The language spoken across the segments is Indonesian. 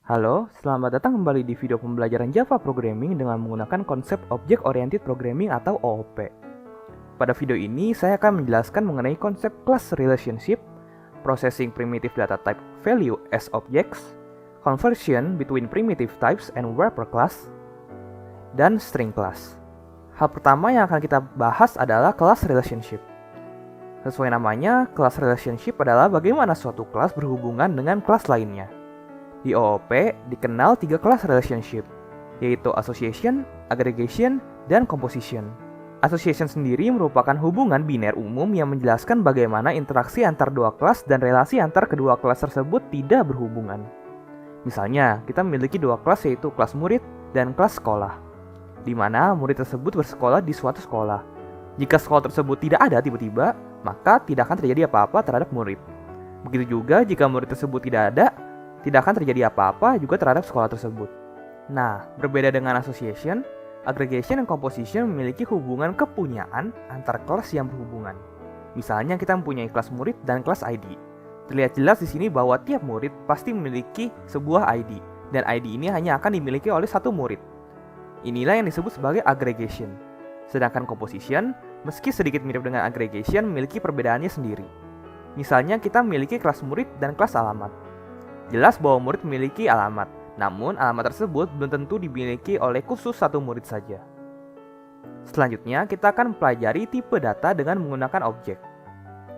Halo, selamat datang kembali di video pembelajaran Java Programming dengan menggunakan konsep Object Oriented Programming atau OOP. Pada video ini, saya akan menjelaskan mengenai konsep class relationship, processing primitive data type value as objects, conversion between primitive types and wrapper class, dan string class. Hal pertama yang akan kita bahas adalah class relationship. Sesuai namanya, class relationship adalah bagaimana suatu kelas berhubungan dengan kelas lainnya. Di OOP dikenal 3 class relationship, yaitu association, aggregation, dan composition. Association sendiri merupakan hubungan biner umum yang menjelaskan bagaimana interaksi antar dua kelas dan relasi antar kedua kelas tersebut tidak berhubungan. Misalnya, kita memiliki dua kelas yaitu kelas murid dan kelas sekolah, di mana murid tersebut bersekolah di suatu sekolah. Jika sekolah tersebut tidak ada tiba-tiba, maka tidak akan terjadi apa-apa terhadap murid. Begitu juga jika murid tersebut tidak ada, tidak akan terjadi apa-apa juga terhadap sekolah tersebut. Nah, berbeda dengan association, aggregation dan composition memiliki hubungan kepunyaan antar kelas yang berhubungan. Misalnya kita mempunyai kelas murid dan kelas ID. Terlihat jelas di sini bahwa tiap murid pasti memiliki sebuah ID, dan ID ini hanya akan dimiliki oleh satu murid. Inilah yang disebut sebagai aggregation. Sedangkan composition, meski sedikit mirip dengan aggregation, memiliki perbedaannya sendiri. Misalnya kita memiliki kelas murid dan kelas alamat. Jelas bahwa murid memiliki alamat, namun alamat tersebut belum tentu dimiliki oleh khusus satu murid saja. Selanjutnya, kita akan mempelajari tipe data dengan menggunakan objek.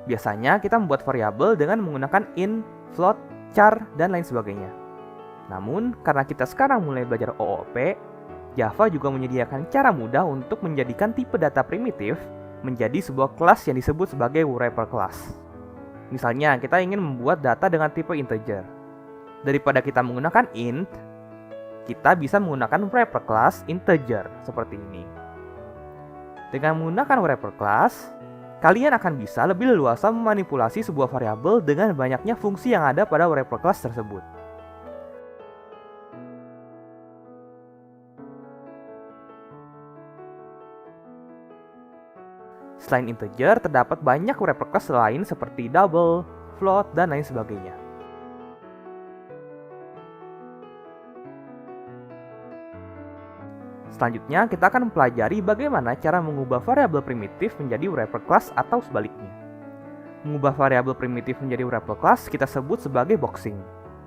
Biasanya, kita membuat variabel dengan menggunakan int, float, char, dan lain sebagainya. Namun, karena kita sekarang mulai belajar OOP, Java juga menyediakan cara mudah untuk menjadikan tipe data primitif menjadi sebuah kelas yang disebut sebagai wrapper class. Misalnya, kita ingin membuat data dengan tipe integer. Daripada kita menggunakan int, kita bisa menggunakan wrapper class integer seperti ini. Dengan menggunakan wrapper class, kalian akan bisa lebih leluasa memanipulasi sebuah variabel dengan banyaknya fungsi yang ada pada wrapper class tersebut. Selain integer, terdapat banyak wrapper class lain seperti double, float, dan lain sebagainya. Selanjutnya, kita akan mempelajari bagaimana cara mengubah variabel primitif menjadi wrapper class atau sebaliknya. Mengubah variabel primitif menjadi wrapper class kita sebut sebagai boxing.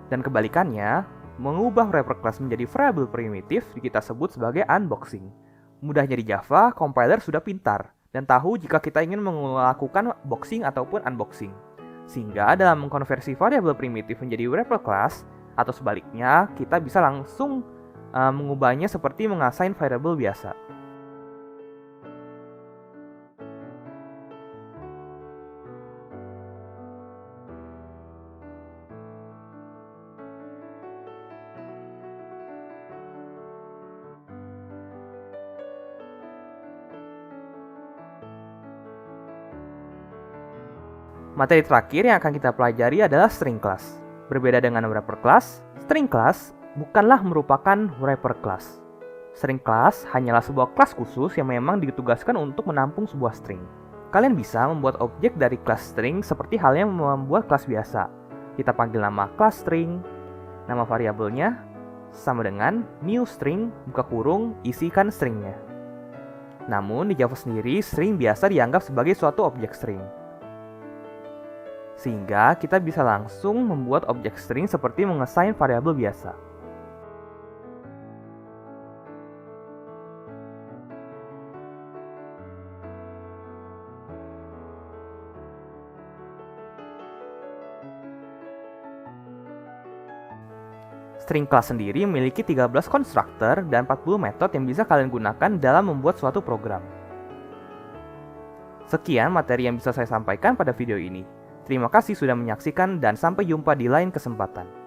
Dan kebalikannya, mengubah wrapper class menjadi variabel primitif kita sebut sebagai unboxing. Mudahnya di Java, compiler sudah pintar dan tahu jika kita ingin melakukan boxing ataupun unboxing. Sehingga dalam mengkonversi variabel primitif menjadi wrapper class atau sebaliknya, kita bisa langsung mengubahnya seperti mengassign variabel biasa. Materi terakhir yang akan kita pelajari adalah string class. Berbeda dengan wrapper class, string class bukanlah merupakan wrapper class. String class hanyalah sebuah kelas khusus yang memang ditugaskan untuk menampung sebuah string. Kalian bisa membuat objek dari kelas string seperti halnya membuat kelas biasa. Kita panggil nama kelas string, nama variabelnya sama dengan new string, buka kurung, isikan stringnya. Namun di Java sendiri, string biasa dianggap sebagai suatu objek string. Sehingga kita bisa langsung membuat objek string seperti mengassign variabel biasa. String class sendiri memiliki 13 konstruktor dan 40 metode yang bisa kalian gunakan dalam membuat suatu program. Sekian materi yang bisa saya sampaikan pada video ini. Terima kasih sudah menyaksikan dan sampai jumpa di lain kesempatan.